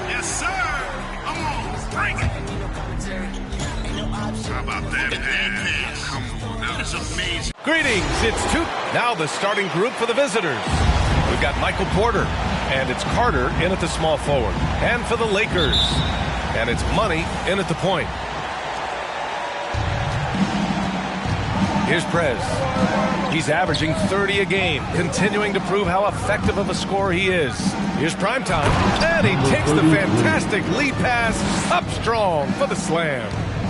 Yes, sir. Come on, bring it. How about that pass? Come on, that is amazing. Greetings, it's two. Now the starting group for the visitors. We've got Michael Porter, and it's Carter in at the small forward. And for the Lakers, and it's Money in at the point. Here's Prez. He's averaging 30 a game, continuing to prove how effective of a scorer he is. Here's Primetime, and he takes the fantastic lead pass up strong for the slam.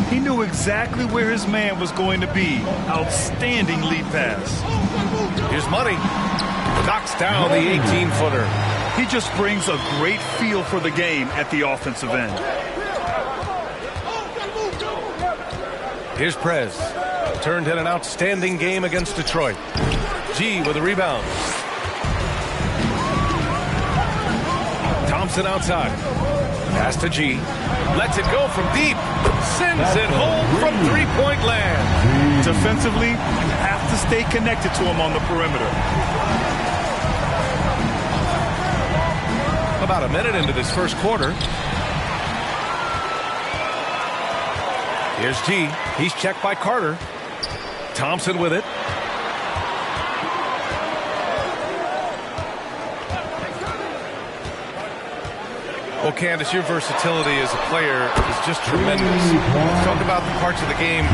He knew exactly where his man was going to be. Outstanding lead pass. Here's Money. Knocks down the 18-footer. He just brings a great feel for the game at the offensive end. Here's Prez. Turned in an outstanding game against Detroit. G with a rebound. Thompson outside. Pass to G. Lets it go from deep. Sends it home from three-point land. Defensively, you have to stay connected to him on the perimeter. About a minute into this first quarter. Here's G. He's checked by Carter. Thompson with it. Well, Candace, your versatility as a player is just tremendous. Let's talk about the parts of the game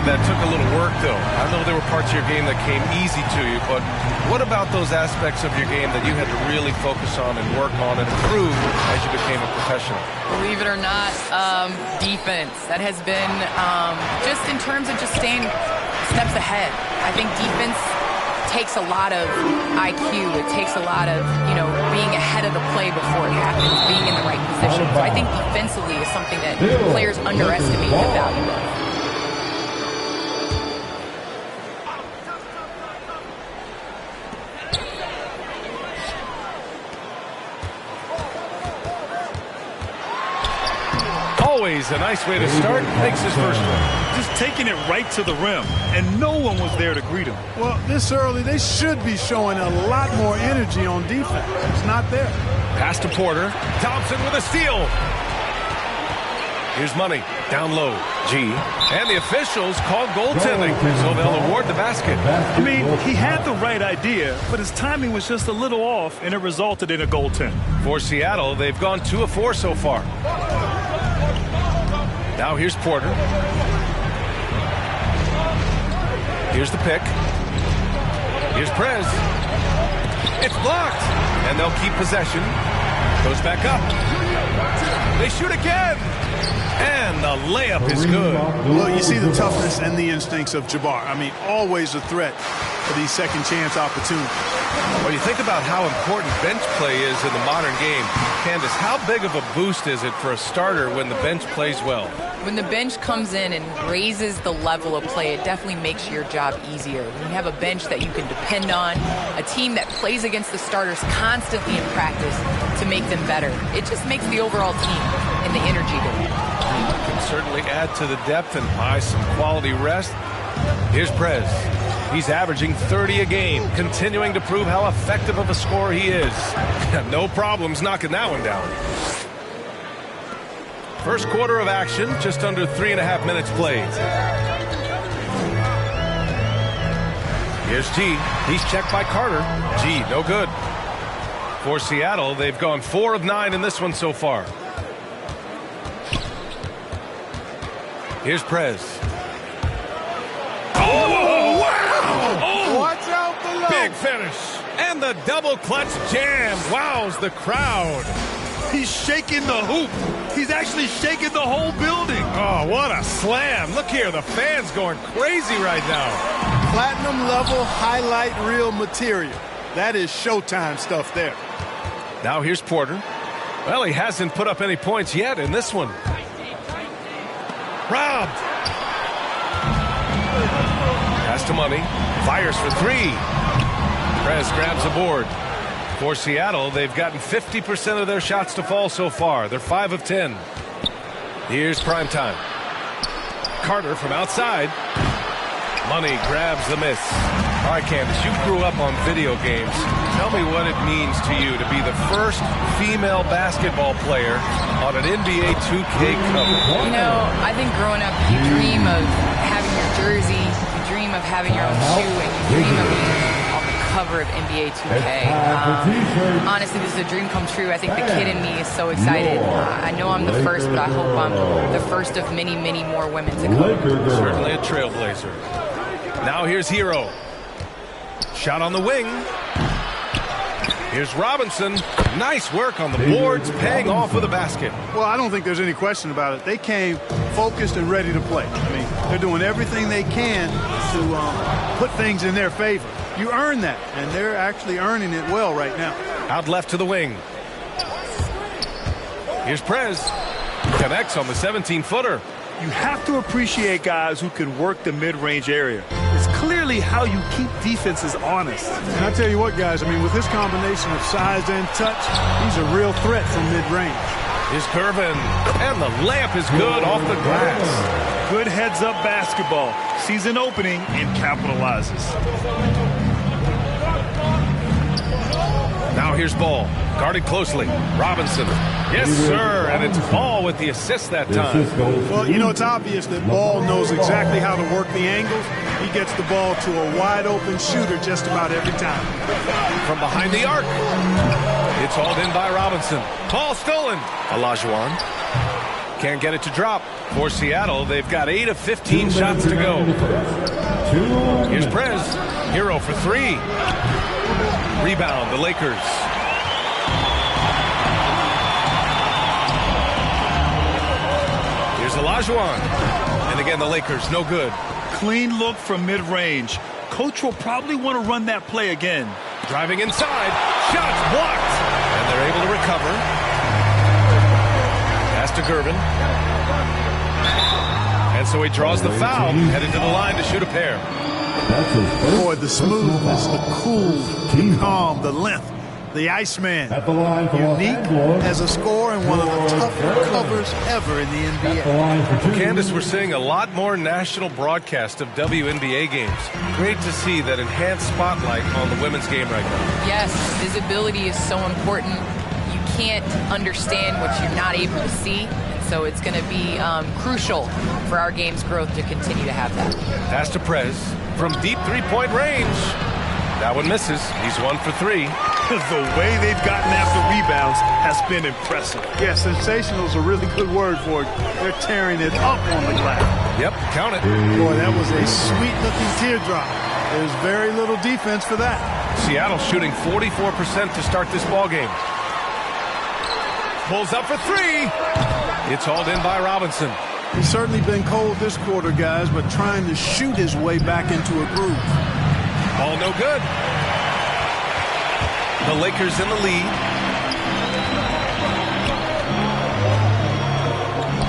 that took a little work, though. I know there were parts of your game that came easy to you, but what about those aspects of your game that you had to really focus on and work on and improve as you became a professional? Believe it or not, defense. That has been just in terms of just staying steps ahead. I think defense takes a lot of IQ. It takes a lot of, being ahead of the play before it happens, being in the right position. So I think defensively is something that players underestimate the value of. Always a nice way to start. Makes his first one. Just taking it right to the rim, and no one was there to greet him. Well, this early, they should be showing a lot more energy on defense. It's not there. Pass to Porter. Thompson with a steal. Here's Money. Down low. G. And the officials called goaltending, so they'll award the basket. I mean, he had the right idea, but his timing was just a little off, and it resulted in a goaltend. For Seattle, they've gone 2 of 4 so far. Now here's Porter. Here's the pick. Here's Prez. It's blocked. And they'll keep possession. Goes back up. They shoot again. And the layup is good. Well, you see the toughness and the instincts of Jabbar. I mean, always a threat for these second chance opportunities. When you think about how important bench play is in the modern game, Candace, how big of a boost is it for a starter when the bench plays well? When the bench comes in and raises the level of play, it definitely makes your job easier. When you have a bench that you can depend on, a team that plays against the starters constantly in practice to make them better, it just makes the overall team and the energy go in. Can certainly add to the depth and buy some quality rest. Here's Prez. He's averaging 30 a game, continuing to prove how effective of a scorer he is. No problems knocking that one down. First quarter of action, just under 3.5 minutes played. Here's G. He's checked by Carter. G, no good. For Seattle, they've gone 4 of 9 in this one so far. Here's Prez. Oh, wow! Oh, watch out below. Big finish. And the double clutch jam wows the crowd. He's shaking the hoop. He's actually shaking the whole building. Oh, what a slam. Look here, the fans going crazy right now. Platinum level highlight reel material. That is Showtime stuff there. Now here's Porter. Well, he hasn't put up any points yet in this one. Robbed. Pass to Money. Fires for 3. Prez grabs a board. For Seattle, they've gotten 50% of their shots to fall so far. They're 5 of 10. Here's Primetime. Carter from outside. Money grabs the miss. All right, Candace, you grew up on video games. Tell me what it means to you to be the first female basketball player on an NBA 2K cover. You know, I think growing up, you dream of having your jersey, you dream of having your own shoe, and you dream of being on the cover of NBA 2K. Honestly, this is a dream come true. I think the kid in me is so excited. I know I'm the first, but I hope I'm the first of many, many more women to come. Certainly a trailblazer. Now here's Hero. Shot on the wing. Here's Robinson. Nice work on the boards, paying off with a basket. Well, I don't think there's any question about it. They came focused and ready to play. I mean, they're doing everything they can to put things in their favor. You earn that, and they're actually earning it well right now. Out left to the wing. Here's Prez. Connects on the 17-footer. You have to appreciate guys who can work the mid-range area. It's clearly how you keep defenses honest. And I tell you what, guys, I mean, with this combination of size and touch, he's a real threat from mid-range. Here's Curvin, and the layup is good off the glass. Good heads-up basketball. Sees an opening and capitalizes. Now here's Ball, guarded closely. Robinson, yes sir, and it's Ball with the assist that time. Well, you know, it's obvious that Ball knows exactly how to work the angles. He gets the ball to a wide-open shooter just about every time. From behind the arc, it's hauled in by Robinson. Ball stolen. Olajuwon can't get it to drop. For Seattle, they've got 8 of 15 shots to go. Here's Prez, Hero for 3. Rebound, the Lakers. Here's Olajuwon. And again, the Lakers, no good. Clean look from mid-range. Coach will probably want to run that play again. Driving inside. Shots blocked. And they're able to recover. Pass to Gervin. And so he draws the foul. Headed to the line to shoot a pair. Boy, the smoothness, the cool, the calm, the length, the Iceman. Unique as a scorer and one of the toughest covers ever in the NBA. Candace, we're seeing a lot more national broadcast of WNBA games. Great to see that enhanced spotlight on the women's game right now. Yes, visibility is so important. You can't understand what you're not able to see. And so it's going to be crucial for our game's growth to continue to have that. Pass to Prez from deep three-point range. That one misses. He's 1 for 3. The way they've gotten after rebounds has been impressive. Yeah, sensational is a really good word for it. They're tearing it up on the glass. Yep, count it. Boy, that was a sweet-looking teardrop. There's very little defense for that. Seattle shooting 44% to start this ball game. Pulls up for 3. It's hauled in by Robinson. He's certainly been cold this quarter, guys, but trying to shoot his way back into a groove. Ball no good. The Lakers in the lead.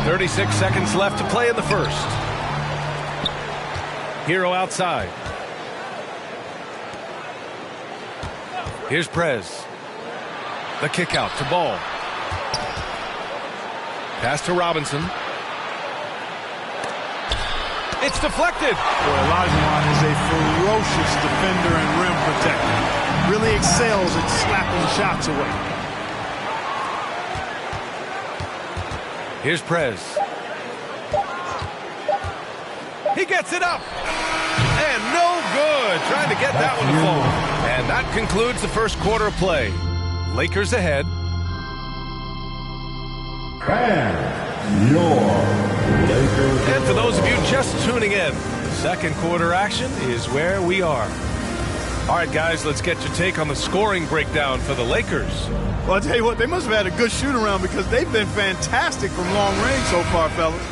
36 seconds left to play in the first. Hero outside. Here's Prez. The kick out to Ball. Pass to Robinson. It's deflected. Boy, Olajuwon is a ferocious defender and rim protector. Really excels at slapping shots away. Here's Prez. He gets it up. And no good. Trying to get that one to fall. And that concludes the first quarter of play. Lakers ahead. And your Lakers. And for those of you just tuning in, second quarter action is where we are. All right, guys, let's get your take on the scoring breakdown for the Lakers. Well, I'll tell you what, they must have had a good shoot-around because they've been fantastic from long range so far, fellas.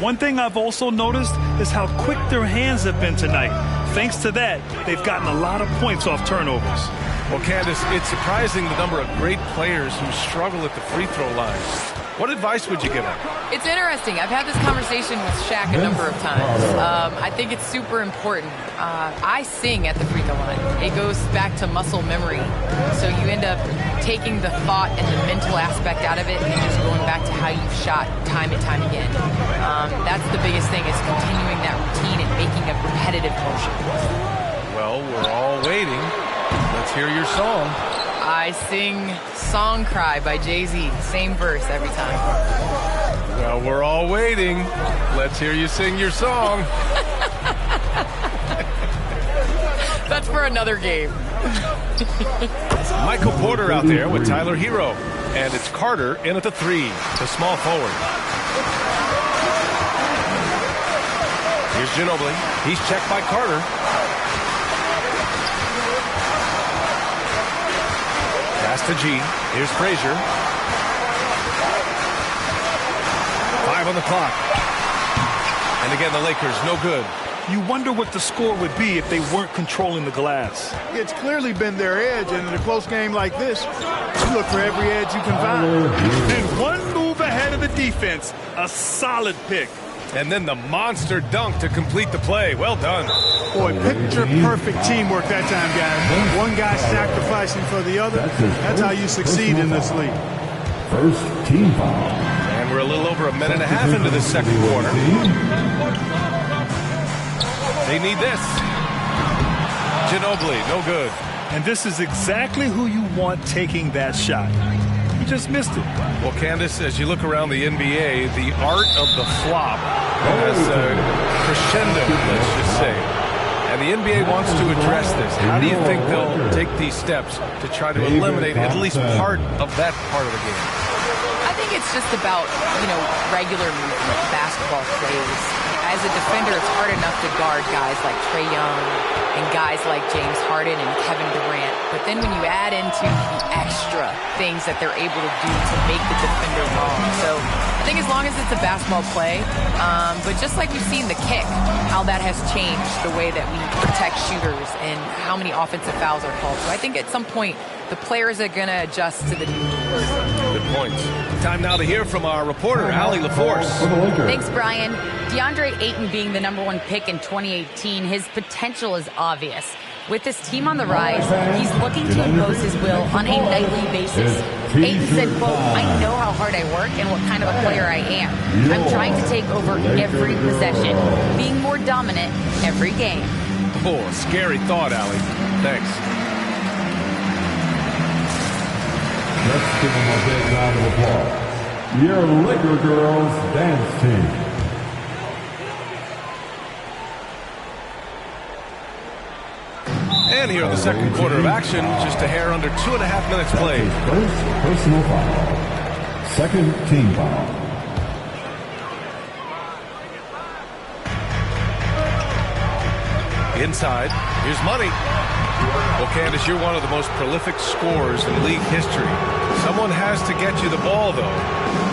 One thing I've also noticed is how quick their hands have been tonight. Thanks to that, they've gotten a lot of points off turnovers. Well, Candace, it's surprising the number of great players who struggle at the free throw line. What advice would you give them? It's interesting. I've had this conversation with Shaq a number of times. I think it's super important. I sing at the free throw line. It goes back to muscle memory. So you end up taking the thought and the mental aspect out of it and just going back to how you've shot time and time again. That's the biggest thing, is continuing that routine and making a repetitive motion. Well, we're all waiting. Let's hear your song. I sing Song Cry by Jay-Z. Same verse every time. Well, we're all waiting. Let's hear you sing your song. That's for another game. Michael Porter out there with Tyler Hero. And it's Carter in at the 3, the small forward. Here's Ginobili. He's checked by Carter. Pass to G. Here's Frazier. 5 on the clock. And again, the Lakers, no good. You wonder what the score would be if they weren't controlling the glass. It's clearly been their edge, and in a close game like this, you look for every edge you can find. And one move ahead of the defense. A solid pick. And then the monster dunk to complete the play. Well done. Boy, picture-perfect teamwork that time, guys. One guy sacrificing for the other. That's how you succeed in this league. First team foul. And we're a little over a minute and a half into the second quarter. They need this. Ginobili, no good. And this is exactly who you want taking that shot. He just missed it. Well, Candace, as you look around the NBA, the art of the flop has crescendo, let's just say. And the NBA wants to address this. How do you think they'll take these steps to try to eliminate at least part of that part of the game? I think it's just about, regular movement, basketball plays. As a defender, it's hard enough to guard guys like Trae Young and guys like James Harden and Kevin Durant. But then when you add into the extra things that they're able to do to make the defender wrong. So I think as long as it's a basketball play, but just like we've seen the kick, how that has changed the way that we protect shooters and how many offensive fouls are called. So I think at some point, the players are going to adjust to the new rules. Good points. Time now to hear from our reporter, Allie LaForce. Thanks, Brian. DeAndre Ayton being the #1 pick in 2018, his potential is obvious. With his team on the rise, he's looking to impose his will on a nightly basis. Ayton said, quote, "I know how hard I work and what kind of a player I am. I'm trying to take over every possession, being more dominant every game." Oh, a scary thought, Allie. Thanks. Let's give them a big round of applause. Your Laker girls dance team. And here in the second quarter of action, just a hair under 2.5 minutes played. First personal foul. Second team foul. Inside, here's Money. Well, Candace, you're one of the most prolific scorers in league history. Someone has to get you the ball, though.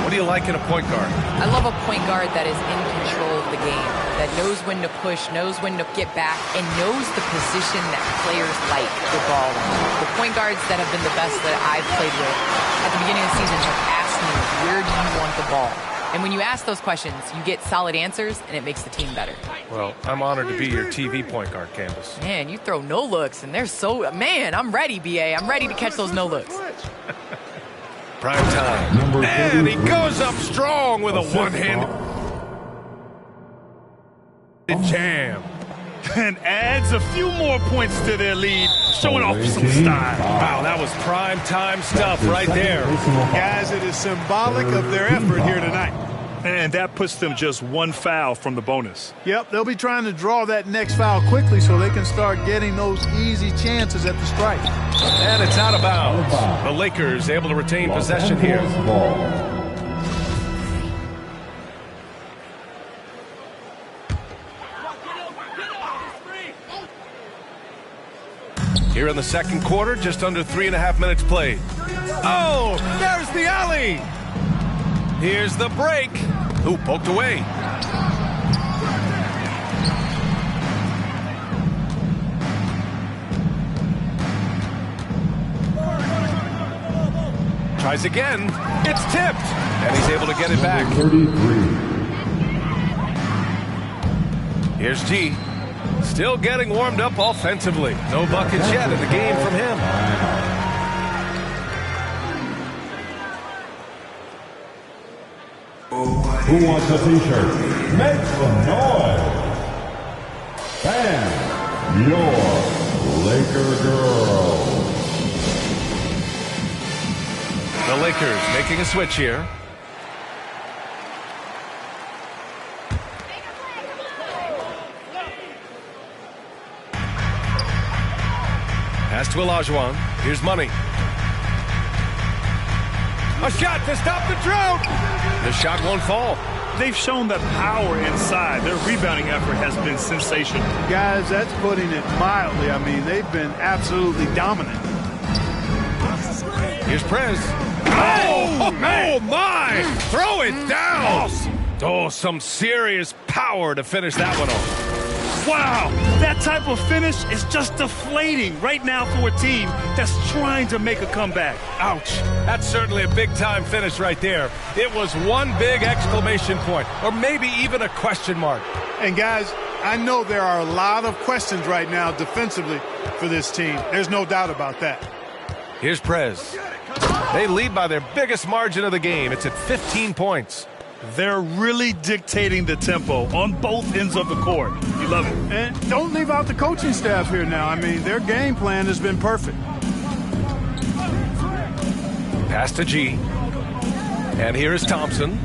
What do you like in a point guard? I love a point guard that is in control of the game, that knows when to push, knows when to get back, and knows the position that players like the ball in. The point guards that have been the best that I've played with at the beginning of the season have asked me, where do you want the ball? And when you ask those questions, you get solid answers, and it makes the team better. Well, I'm honored to be your TV point guard, Candace. Man, you throw no looks, and they're so... Man, I'm ready, B.A. I'm ready to catch those no looks. Prime time. And he goes up strong with a one-handed jam. And adds a few more points to their lead, showing off some style. Wow, that was prime time stuff right there. Guys, it is symbolic of their effort here tonight. And that puts them just one foul from the bonus. Yep, they'll be trying to draw that next foul quickly so they can start getting those easy chances at the strike. And it's out of bounds. The Lakers able to retain possession here. Here in the second quarter, just under 3.5 minutes played. Oh, there's the alley. Here's the break. Ooh, poked away. Tries again. It's tipped. And he's able to get it back. 33. Here's G. Still getting warmed up offensively. No buckets yet in the game from him. Who wants a t-shirt? Make some noise. Fans, your Laker girls. The Lakers making a switch here. Pass to Olajuwon. Here's Money. A shot to stop the drought. The shot won't fall. They've shown that power inside. Their rebounding effort has been sensational. Guys, that's putting it mildly. I mean, they've been absolutely dominant. Here's Prez. Oh, my! Throw it down! Oh, some serious power to finish that one off. Wow, that type of finish is just deflating right now for a team that's trying to make a comeback. Ouch. That's certainly a big-time finish right there. It was one big exclamation point, or maybe even a question mark. And, guys, I know there are a lot of questions right now defensively for this team. There's no doubt about that. Here's Prez. They lead by their biggest margin of the game. It's at 15 points. They're really dictating the tempo on both ends of the court. You love it. And don't leave out the coaching staff here now. I mean, their game plan has been perfect. Pass to G. And here is Thompson.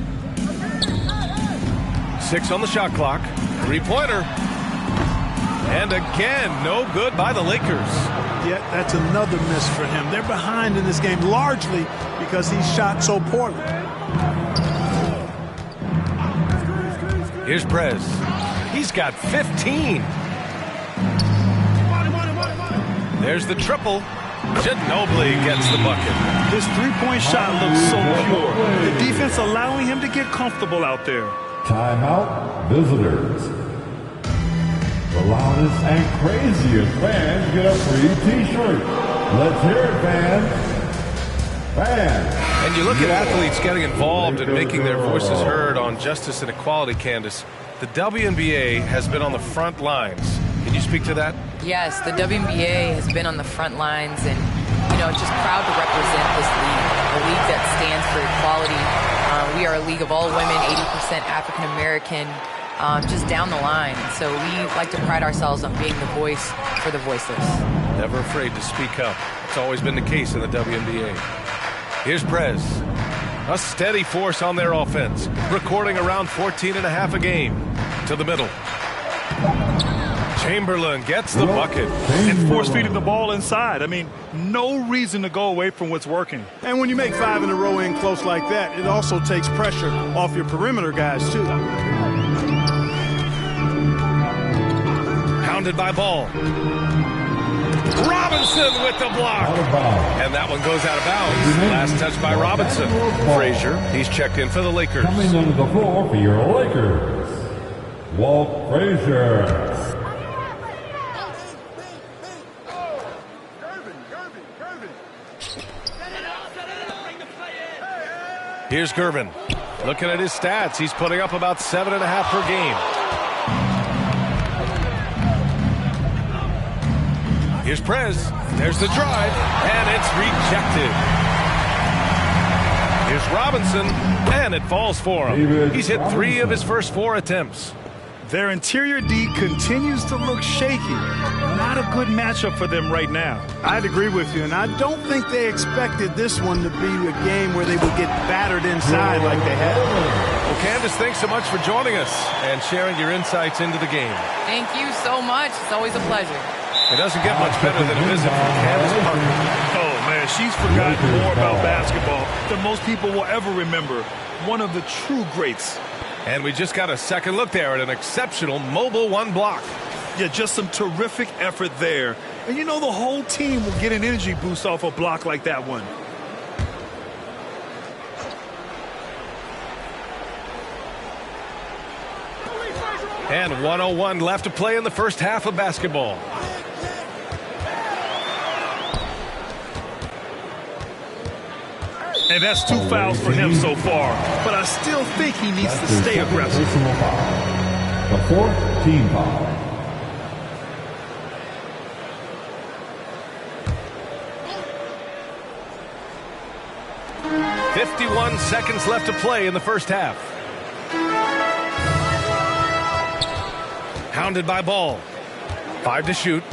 6 on the shot clock. Three-pointer. And again, no good by the Lakers. Yeah, that's another miss for him. They're behind in this game largely because he shot so poorly. Here's Prez. He's got 15. There's the triple. Ginobili gets the bucket. This three-point shot looks so pure. The defense allowing him to get comfortable out there. Timeout, visitors. The loudest and craziest fans get a free T-shirt. Let's hear it, fans. Fans. And you look at athletes getting involved and making their voices heard on justice and equality, Candace. The WNBA has been on the front lines. Can you speak to that? Yes, the WNBA has been on the front lines and, just proud to represent this league, a league that stands for equality. We are a league of all women, 80% African American, just down the line. So we like to pride ourselves on being the voice for the voiceless. Never afraid to speak up. It's always been the case in the WNBA. Here's Prez. A steady force on their offense, recording around 14.5 a game. To the middle. Chamberlain gets the bucket. And force-feeding the ball inside. I mean, no reason to go away from what's working. And when you make 5 in a row in close like that, it also takes pressure off your perimeter guys, too. Pounded by Ball. Robinson with the block. And that one goes out of bounds. Last touch by Robinson. Frazier, he's checked in for the Lakers. Coming onto the floor for your Lakers, Walt Frazier. Here's Gervin. Looking at his stats, he's putting up about 7.5 per game. Here's Prez. There's the drive, and it's rejected. Here's Robinson, and it falls for him. He's hit 3 of his first 4 attempts. Their interior D continues to look shaky. Not a good matchup for them right now. I'd agree with you, and I don't think they expected this one to be a game where they would get battered inside like they had. Well, Candace, thanks so much for joining us and sharing your insights into the game. Thank you so much. It's always a pleasure. It doesn't get much better than a visit from Candace Parker. Oh, man, she's forgotten more about basketball than most people will ever remember. One of the true greats. And we just got a second look there at an exceptional mobile 1 block. Yeah, just some terrific effort there. And the whole team will get an energy boost off a block like that one. And 1:01 left to play in the first half of basketball. And that's 2 fouls for him so far. But I still think he needs to stay aggressive. The 4th team foul. .51 seconds left to play in the first half. Hounded by Ball. 5 to shoot.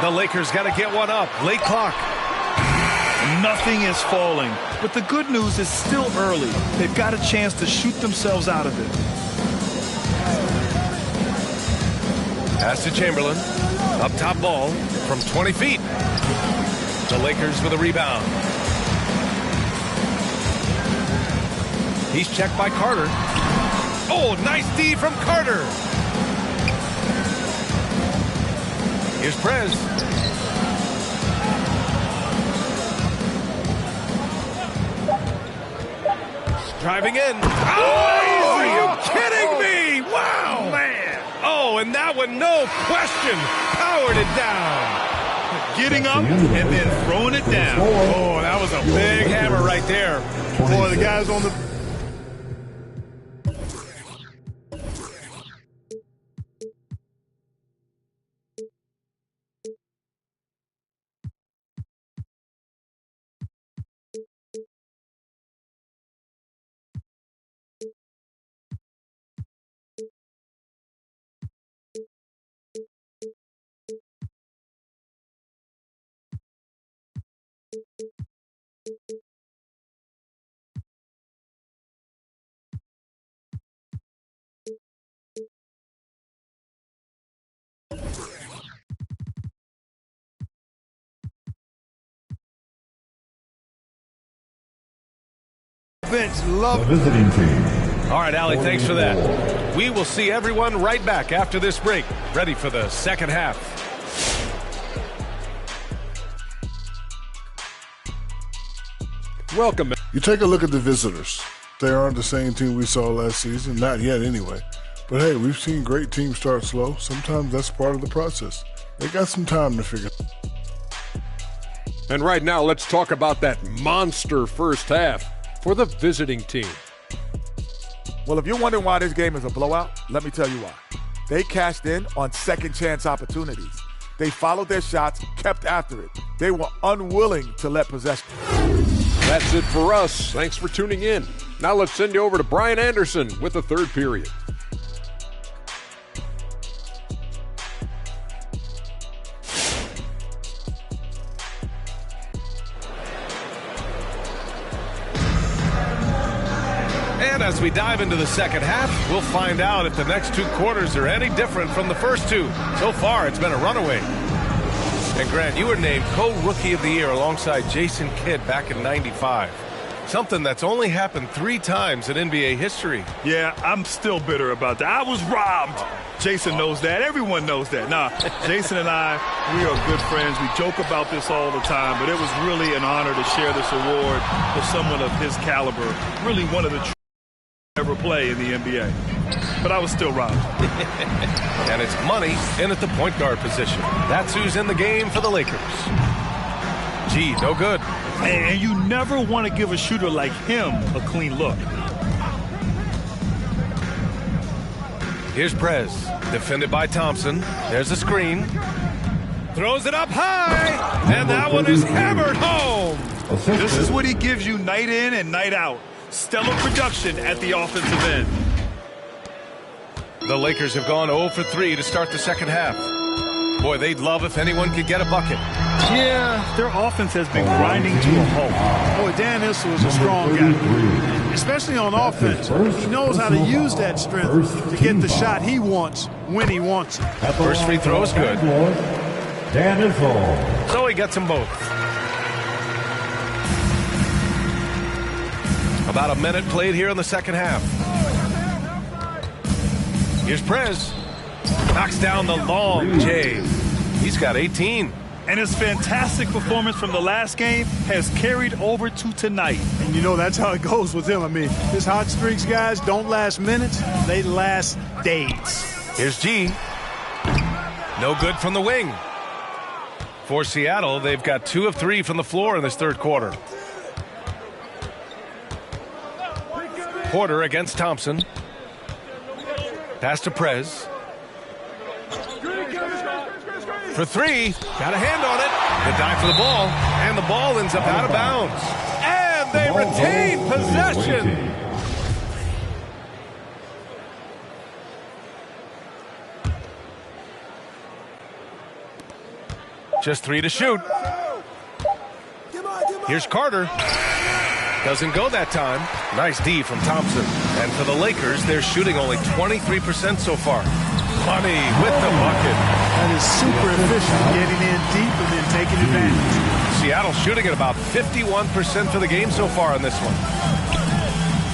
The Lakers got to get one up. Late clock. Nothing is falling. But the good news is still early. They've got a chance to shoot themselves out of it. Pass to Chamberlain. Up top ball from 20 feet. The Lakers with a rebound. He's checked by Carter. Oh, nice D from Carter. Here's Prez. Driving in. Oh, are you kidding me? Wow. Man. Oh, and that one, no question, powered it down. Getting up and then throwing it down. Oh, that was a big hammer right there. Boy, the guys on the... bench love The visiting team. All right, Allie, thanks for that. We will see everyone right back after this break. Ready for the second half. Welcome. You take a look at the visitors. They aren't the same team we saw last season, not yet anyway. But hey, we've seen great teams start slow. Sometimes that's part of the process. They got some time to figure. And right now, let's talk about that monster first half for the visiting team. Well, if you're wondering why this game is a blowout, let me tell you why. They cashed in on second chance opportunities. They followed their shots, kept after it. They were unwilling to let possession. That's it for us. Thanks for tuning in. Now let's send you over to Brian Anderson with the third period. And as we dive into the second half, we'll find out if the next two quarters are any different from the first two. So far, it's been a runaway. And Grant, you were named co-rookie of the year alongside Jason Kidd back in '95. Something that's only happened 3 times in NBA history. Yeah, I'm still bitter about that. I was robbed. Jason knows that. Everyone knows that. Nah, Jason and I, we are good friends. We joke about this all the time, but it was really an honor to share this award with someone of his caliber. Really one of the ever play in the NBA. But I was still robbed. And it's money in at the point guard position. That's who's in the game for the Lakers. Gee, no good. And you never want to give a shooter like him a clean look. Here's Prez, defended by Thompson. There's a screen. Throws it up high, and that one is hammered home. This is what he gives you night in and night out. Stellar production at the offensive end. The Lakers have gone 0 for 3 to start the second half. Boy, they'd love if anyone could get a bucket. Yeah, their offense has been grinding to a halt. Boy, Dan Issel is a strong guy, especially on offense. He knows how to use that strength to get the shot he wants when he wants it. First free throw is good. Dan Issel. So he gets them both. About a minute played here in the second half. Here's Prez. Knocks down the long J. He's got 18. And his fantastic performance from the last game has carried over to tonight. And you know that's how it goes with him. I mean, his hot streaks, guys, don't last minutes. They last days. Here's G. No good from the wing. For Seattle, they've got 2 of 3 from the floor in this third quarter. Porter against Thompson. Pass to Prez. For 3. Got a hand on it. The dive for the ball. And the ball ends up out of bounds. And they retain possession. Just 3 to shoot. Here's Carter. Doesn't go that time. Nice D from Thompson. And for the Lakers, they're shooting only 23% so far. Money with the bucket. That is super efficient, getting in deep and then taking advantage. Seattle shooting at about 51% for the game so far on this one.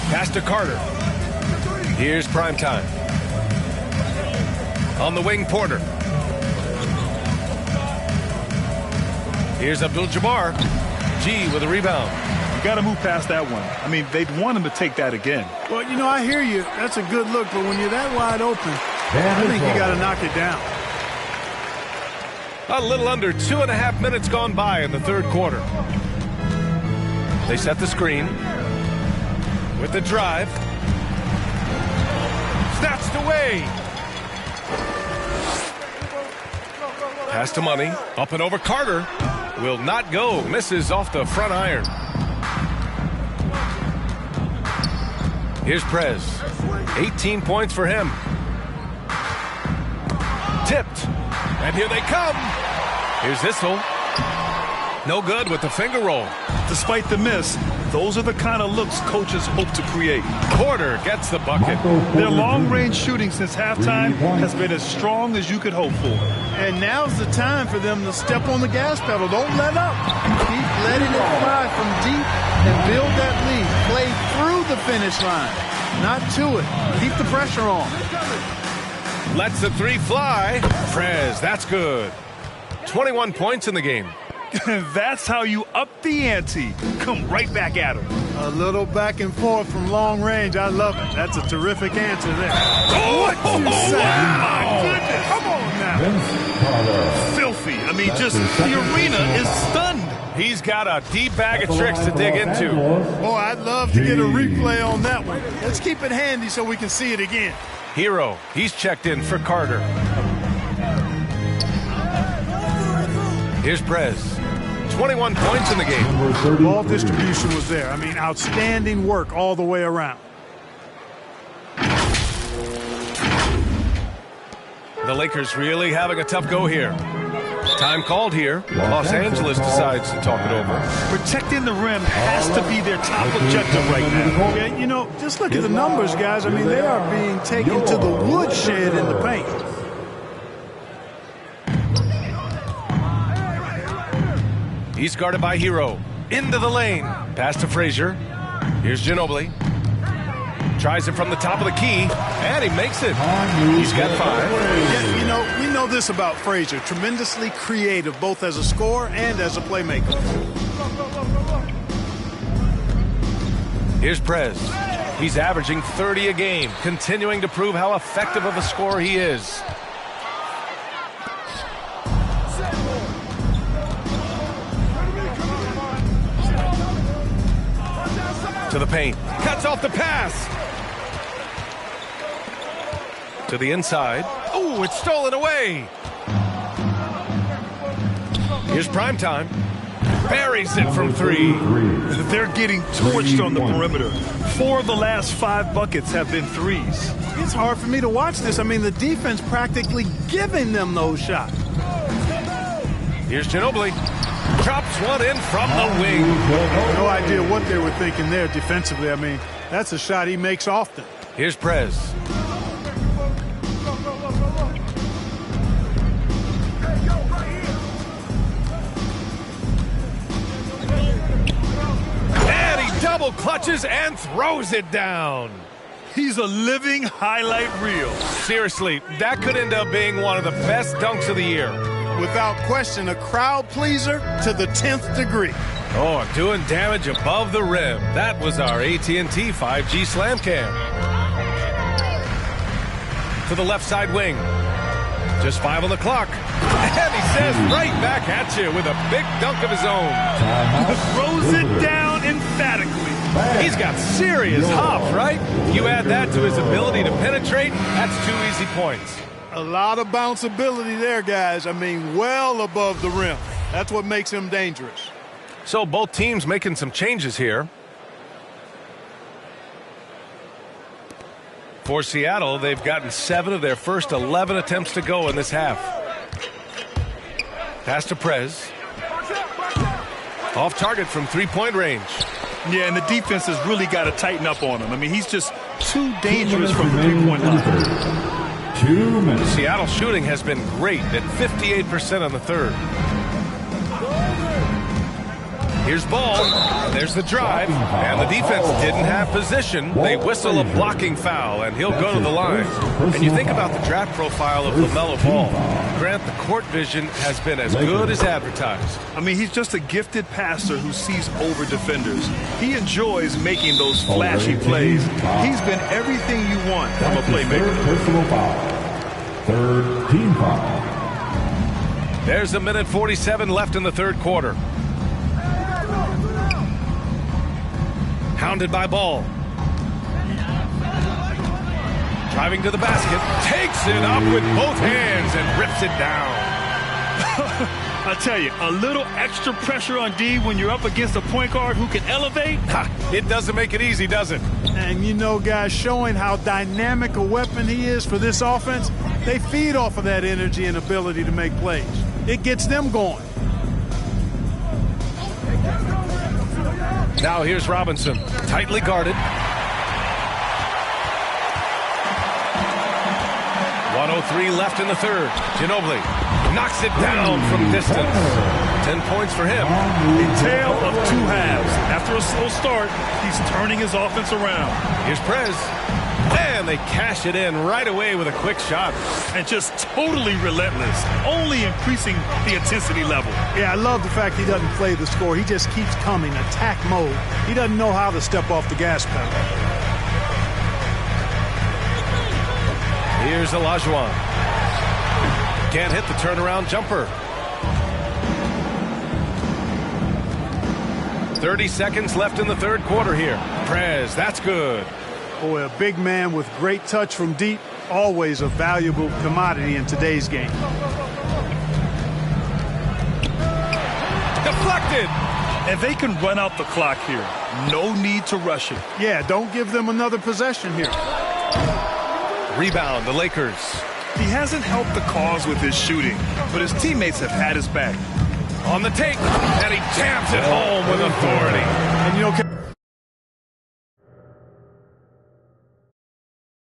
Pass to Carter. Here's Primetime. On the wing, Porter. Here's Abdul-Jabbar. G with a rebound. You got to move past that one. I mean, they'd want him to take that again. Well, you know, I hear you. That's a good look, but when you're that wide open, I think you got to knock it down. A little under 2.5 minutes gone by in the third quarter. They set the screen with the drive. Snatched away. Pass to Money. Up and over Carter. Will not go. Misses off the front iron. Here's Prez. 18 points for him. Tipped. And here they come. Here's Issel. No good with the finger roll. Despite the miss, those are the kind of looks coaches hope to create. Porter gets the bucket. Their long-range shooting since halftime has been as strong as you could hope for. And now's the time for them to step on the gas pedal. Don't let up. Keep letting it fly from deep and build that lead. Play through the finish line, not to it. Keep the pressure on. Lets the 3 fly. Prez, that's good. 21 points in the game. That's how you up the ante. Come right back at him. A little back and forth from long range. I love it. That's a terrific answer there. What you say? My goodness. Come on now. Filthy. I mean, just the arena is stunned. He's got a deep bag of tricks to dig into. Boy, I'd love to get a replay on that one. Let's keep it handy so we can see it again. Hero, he's checked in for Carter. Here's Prez. 21 points in the game. Ball distribution was there. I mean, outstanding work all the way around. The Lakers really having a tough go here. Time called here. Los Angeles decides to talk it over. Protecting the rim has to be their top objective right now. Yeah, you know, just look at the numbers, guys. I mean, they are being taken to the woodshed in the paint. He's guarded by Hero. Into the lane. Pass to Frazier. Here's Ginobili. Tries it from the top of the key, and he makes it. He's got 5. Yeah, you know, we know this about Frazier. Tremendously creative, both as a scorer and as a playmaker. Here's Prez. He's averaging 30 a game, continuing to prove how effective of a scorer he is. To the paint. Cuts off the pass. To the inside. Oh, it's stolen away. Here's Primetime. Buries it from 3. They're getting torched on the perimeter. 4 of the last 5 buckets have been threes. It's hard for me to watch this. I mean, the defense practically giving them those shots. Here's Ginobili. Drops one in from the wing. No idea what they were thinking there defensively. I mean, that's a shot he makes often. Here's Prez. And he double clutches and throws it down. He's a living highlight reel. Seriously, that could end up being one of the best dunks of the year. Without question, a crowd pleaser to the 10th degree. Oh, doing damage above the rim. That was our AT&T 5G Slam Cam. To the left side wing. Just 5 on the clock. And he says right back at you with a big dunk of his own. Throws it down emphatically. He's got serious hops, right? You add that to his ability to penetrate, that's 2 easy points. A lot of bounceability there, guys. I mean, well above the rim. That's what makes him dangerous. So both teams making some changes here. For Seattle, they've gotten 7 of their first 11 attempts to go in this half. Pass to Prez. Off target from three-point range. Yeah, and the defense has really got to tighten up on him. I mean, he's just too dangerous from the three-point line. 2 minutes. Seattle shooting has been great at 58% on the third. Here's ball. There's the drive. And the defense didn't have position. They whistle a blocking foul, and he'll go to the line. And you think about the draft profile of LaMelo Ball. Grant, the court vision has been as good as advertised. I mean, he's just a gifted passer who sees over defenders. He enjoys making those flashy plays. He's been everything you want from a playmaker. Personal foul. Third team foul. There's a minute 47 left in the third quarter. Hounded by Ball. Driving to the basket. Takes it up with both hands and rips it down. I tell you, a little extra pressure on D when you're up against a point guard who can elevate. It doesn't make it easy, does it? And you know, guys, showing how dynamic a weapon he is for this offense, they feed off of that energy and ability to make plays. It gets them going. Now here's Robinson, tightly guarded. 1:03 left in the third. Ginobili knocks it down from distance. 10 points for him. A tale of two halves. After a slow start, he's turning his offense around. Here's Prez. And they cash it in right away with a quick shot. And just totally relentless, only increasing the intensity level. Yeah, I love the fact he doesn't play the score. He just keeps coming, attack mode. He doesn't know how to step off the gas pedal. Here's Olajuwon. Can't hit the turnaround jumper. 30 seconds left in the third quarter here. Prez, that's good. Boy, a big man with great touch from deep, always a valuable commodity in today's game. Deflected. And they can run out the clock here. No need to rush it. Yeah, don't give them another possession here. Rebound, the Lakers. He hasn't helped the cause with his shooting, but his teammates have had his back. On the take, and he jams it home with authority. And you know,